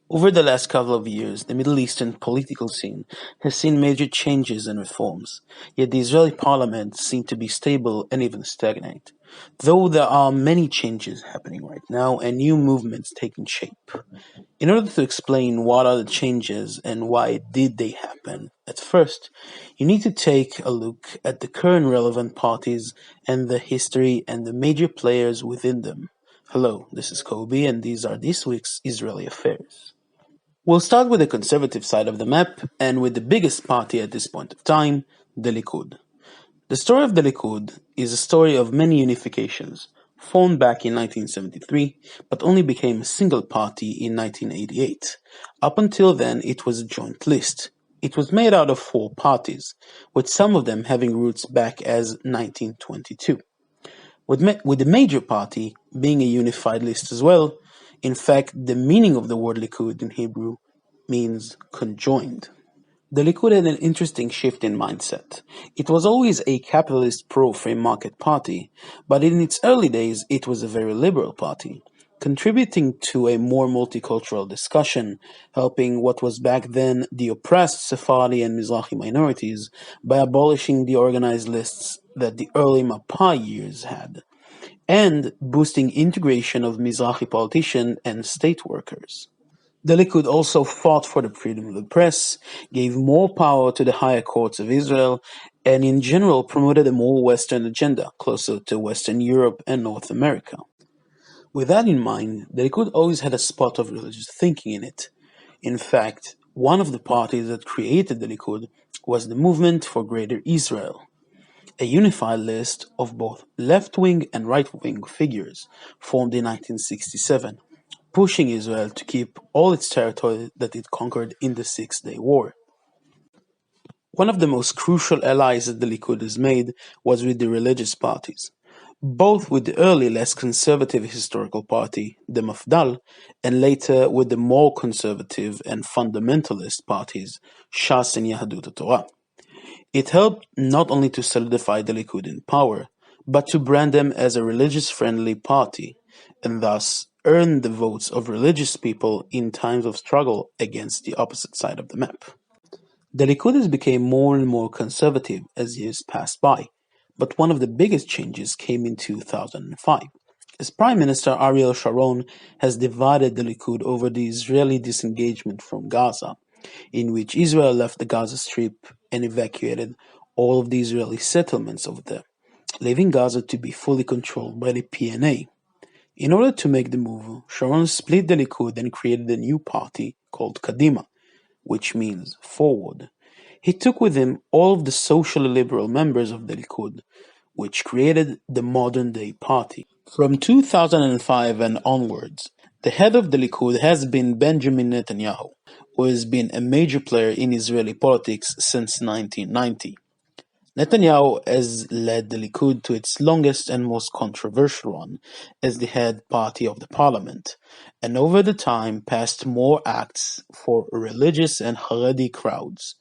Over the last couple of years, the Middle Eastern political scene has seen major changes and reforms, yet the Israeli parliament seems to be stable and even stagnant. Though there are many changes happening right now and new movements taking shape. In order to explain what are the changes and why did they happen, at first, you need to take a look at the current relevant parties and the history and the major players within them. Hello, this is Kobe and these are this week's Israeli affairs. We'll start with the conservative side of the map and with the biggest party at this point of time, the Likud. The story of the Likud is a story of many unifications, formed back in 1973, but only became a single party in 1988. Up until then, it was a joint list. It was made out of four parties, with some of them having roots back as 1922. With the major party being a unified list as well, in fact, the meaning of the word Likud in Hebrew means conjoined. The Likud had an interesting shift in mindset. It was always a capitalist pro-free market party, but in its early days it was a very liberal party, contributing to a more multicultural discussion, helping what was back then the oppressed Sephardi and Mizrahi minorities by abolishing the organized lists that the early Mapai years had, and boosting integration of Mizrahi politicians and state workers. The Likud also fought for the freedom of the press, gave more power to the higher courts of Israel, and in general promoted a more Western agenda, closer to Western Europe and North America. With that in mind, the Likud always had a spot of religious thinking in it. In fact, one of the parties that created the Likud was the Movement for Greater Israel, a unified list of both left-wing and right-wing figures formed in 1967, pushing Israel to keep all its territory that it conquered in the Six-Day War. One of the most crucial allies that the Likud has made was with the religious parties, both with the early less conservative historical party, the Mafdal, and later with the more conservative and fundamentalist parties, Shas and Yahadut Torah. It helped not only to solidify the Likud in power, but to brand them as a religious-friendly party, and thus earn the votes of religious people in times of struggle against the opposite side of the map. The Likud has become more and more conservative as years passed by, but one of the biggest changes came in 2005, as Prime Minister Ariel Sharon has divided the Likud over the Israeli disengagement from Gaza, in which Israel left the Gaza Strip and evacuated all of the Israeli settlements over there, leaving Gaza to be fully controlled by the PNA. In order to make the move, Sharon split the Likud and created a new party called Kadima, which means forward. He took with him all of the socially liberal members of the Likud, which created the modern-day party. From 2005 and onwards, the head of the Likud has been Benjamin Netanyahu, who has been a major player in Israeli politics since 1990. Netanyahu has led the Likud to its longest and most controversial run as the head party of the parliament, and over the time passed more acts for religious and Haredi crowds,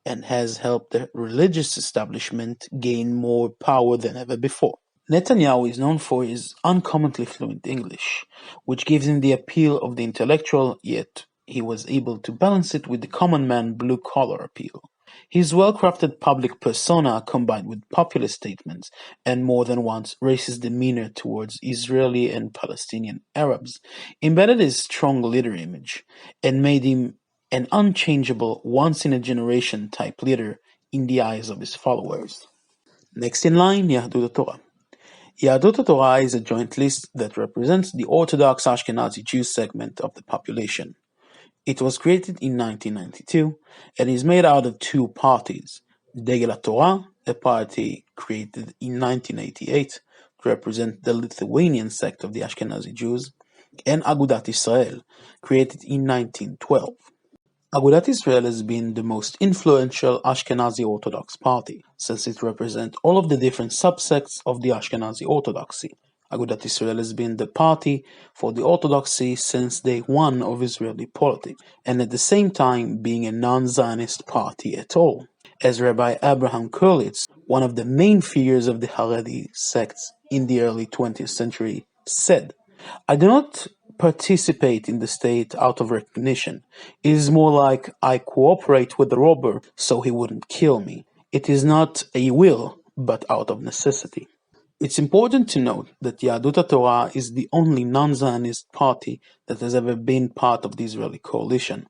and has helped the religious establishment gain more power than ever before. Netanyahu is known for his uncommonly fluent English, which gives him the appeal of the intellectual, yet he was able to balance it with the common man blue-collar appeal. His well-crafted public persona combined with populist statements and more than once racist demeanor towards Israeli and Palestinian Arabs embedded his strong leader image and made him an unchangeable, once-in-a-generation type leader in the eyes of his followers. Next in line, Yahadut Torah. Yahadut Torah is a joint list that represents the Orthodox Ashkenazi Jew segment of the population. It was created in 1992 and is made out of two parties, Degel Torah, a party created in 1988 to represent the Lithuanian sect of the Ashkenazi Jews, and Agudat Israel, created in 1912. Agudat Israel has been the most influential Ashkenazi Orthodox party, since it represents all of the different subsects of the Ashkenazi Orthodoxy. Agudat Israel has been the party for the Orthodoxy since day one of Israeli politics, and at the same time being a non-Zionist party at all. As Rabbi Abraham Kurlitz, one of the main figures of the Haredi sects in the early 20th century, said, "I do not participate in the state out of recognition. It is more like I cooperate with the robber so he wouldn't kill me. It is not a will, but out of necessity. It's important to note that Yahadut HaTorah is the only non-Zionist party that has ever been part of the Israeli coalition,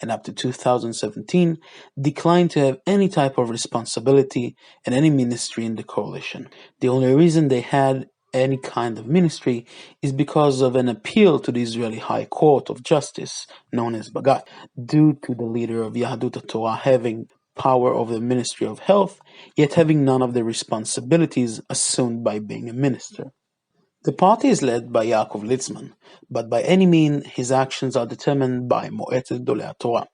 and up to 2017 declined to have any type of responsibility and any ministry in the coalition. The only reason they had any kind of ministry is because of an appeal to the Israeli High Court of Justice, known as Bagat, due to the leader of Yahadut HaTorah having power over the Ministry of Health, yet having none of the responsibilities assumed by being a minister. The party is led by Yaakov Litzman, but by any mean his actions are determined by Mo'etzet Gedolei HaTorah,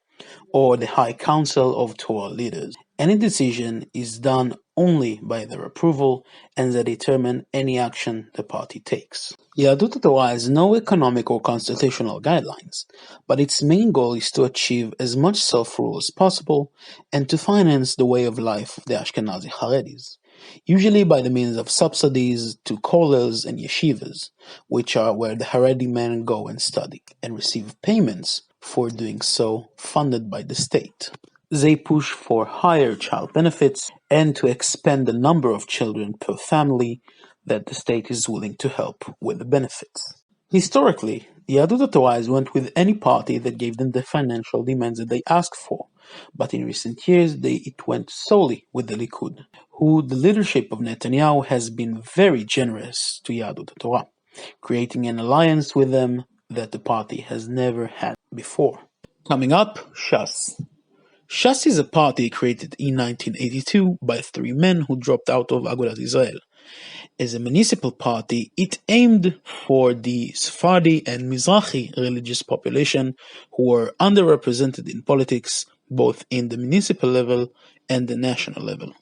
or the High Council of Torah Leaders. Any decision is done only by their approval, and they determine any action the party takes. Yahadut HaTorah has no economic or constitutional guidelines, but its main goal is to achieve as much self-rule as possible and to finance the way of life of the Ashkenazi Haredis, usually by the means of subsidies to kollels and yeshivas, which are where the Haredi men go and study, and receive payments for doing so funded by the state. They push for higher child benefits and to expand the number of children per family that the state is willing to help with the benefits. Historically, Yahadut HaTorah went with any party that gave them the financial demands that they asked for, but in recent years it went solely with the Likud, who the leadership of Netanyahu has been very generous to Yahadut HaTorah, creating an alliance with them that the party has never had before. Coming up, Shas. Shas is a party created in 1982 by three men who dropped out of Agudat Israel. As a municipal party, it aimed for the Sephardi and Mizrahi religious population who were underrepresented in politics, both in the municipal level and the national level.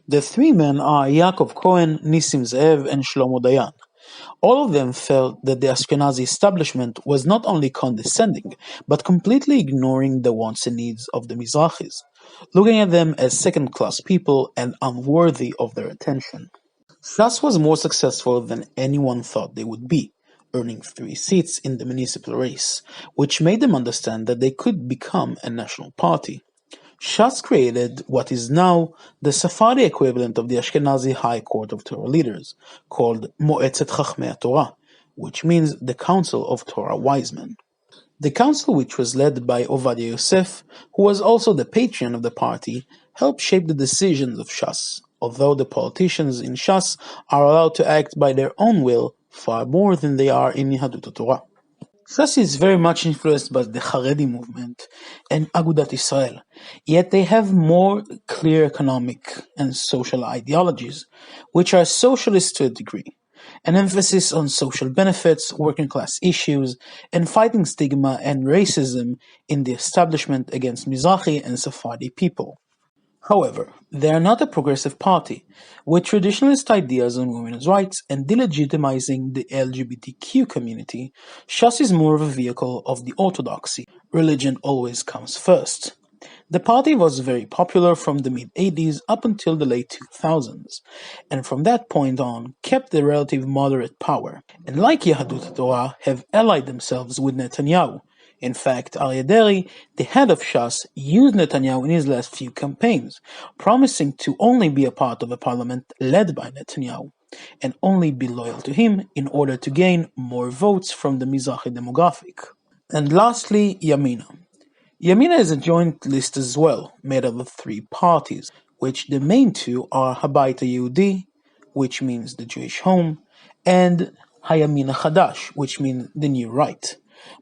The three men are Yaakov Cohen, Nissim Ze'ev, and Shlomo Dayan. All of them felt that the Ashkenazi establishment was not only condescending, but completely ignoring the wants and needs of the Mizrahis, looking at them as second-class people and unworthy of their attention. Shas was more successful than anyone thought they would be, earning 3 seats in the municipal race, which made them understand that they could become a national party. Shas created what is now the Sephardi equivalent of the Ashkenazi High Court of Torah Leaders, called Mo'etzet Chachmei Torah, which means the Council of Torah Wise Men. The council, which was led by Ovadia Yosef, who was also the patron of the party, helped shape the decisions of Shas, although the politicians in Shas are allowed to act by their own will far more than they are in Yahadut HaTorah. Shas is very much influenced by the Haredi movement and Agudat Israel, yet they have more clear economic and social ideologies, which are socialist to a degree, an emphasis on social benefits, working class issues, and fighting stigma and racism in the establishment against Mizrahi and Sephardi people. However, they are not a progressive party, with traditionalist ideas on women's rights and delegitimizing the LGBTQ community. Shas is more of a vehicle of the orthodoxy. Religion always comes first. The party was very popular from the mid-80s up until the late 2000s, and from that point on kept the relative moderate power, and like Yahadut HaTorah have allied themselves with Netanyahu. In fact, Aryeh Deri, the head of Shas, used Netanyahu in his last few campaigns, promising to only be a part of a parliament led by Netanyahu, and only be loyal to him in order to gain more votes from the Mizrahi demographic. And lastly, Yamina. Yamina is a joint list as well, made up of 3 parties, which the main 2 are Habayit HaYehudi, which means the Jewish home, and Hayamin HaChadash, which means the New Right.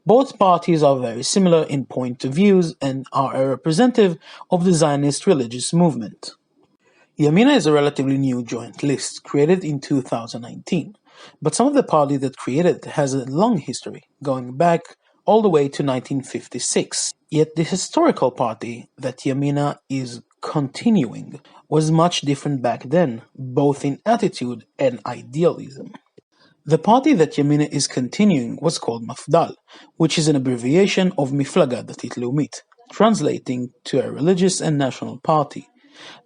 Both parties are very similar in point of views and are a representative of the Zionist religious movement. Yamina is a relatively new joint list, created in 2019, but some of the parties that created it has a long history, going back all the way to 1956. Yet the historical party that Yamina is continuing was much different back then, both in attitude and idealism. The party that Yamina is continuing was called Mafdal, which is an abbreviation of Miflaga Datit Leumit, translating to a religious and national party.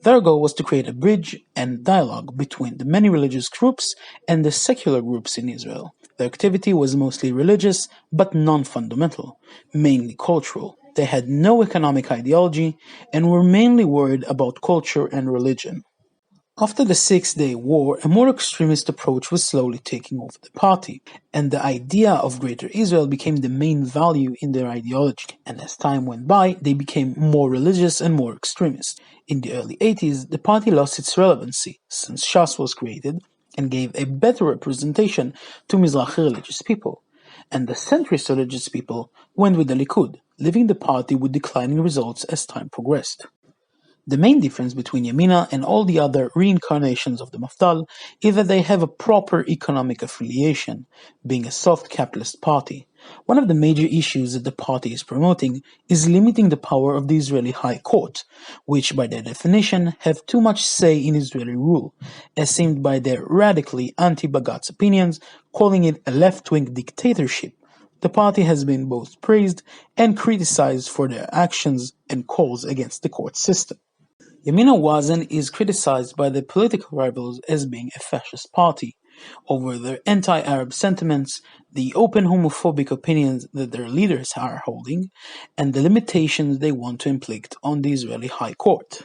Their goal was to create a bridge and dialogue between the many religious groups and the secular groups in Israel, Their activity was mostly religious, but non-fundamental, mainly cultural. They had no economic ideology and were mainly worried about culture and religion. After the Six-Day War, a more extremist approach was slowly taking over the party, and the idea of Greater Israel became the main value in their ideology. And as time went by, they became more religious and more extremist. In the early 80s, the party lost its relevancy, since Shas was created, and gave a better representation to Mizrahi religious people. And the centrist religious people went with the Likud, leaving the party with declining results as time progressed. The main difference between Yamina and all the other reincarnations of the Mafdal is that they have a proper economic affiliation, being a soft capitalist party. One of the major issues that the party is promoting is limiting the power of the Israeli High Court, which by their definition have too much say in Israeli rule, as seen by their radically anti-Bagatz opinions, calling it a left-wing dictatorship. The party has been both praised and criticized for their actions and calls against the court system. Yamina Wazn is criticized by the political rivals as being a fascist party, over their anti-Arab sentiments, the open homophobic opinions that their leaders are holding, and the limitations they want to inflict on the Israeli High Court.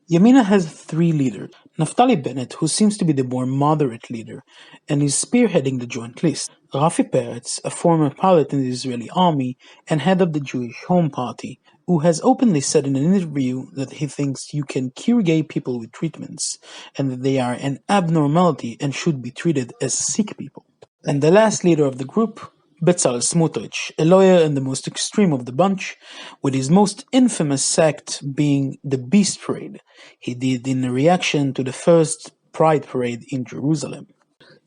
Yamina has three leaders: Naftali Bennett, who seems to be the more moderate leader, and is spearheading the Joint List; Rafi Peretz, a former pilot in the Israeli army and head of the Jewish Home Party, who has openly said in an interview that he thinks you can cure gay people with treatments, and that they are an abnormality and should be treated as sick people. And the last leader of the group, Bezalel Smotrich, a lawyer and the most extreme of the bunch, with his most infamous act being the Beast Parade he did in reaction to the first Pride Parade in Jerusalem.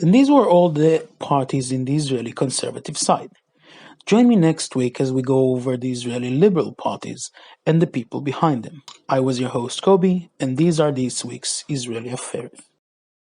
And these were all the parties in the Israeli conservative side. Join me next week as we go over the Israeli liberal parties and the people behind them. I was your host Kobe, and these are this week's Israeli affairs.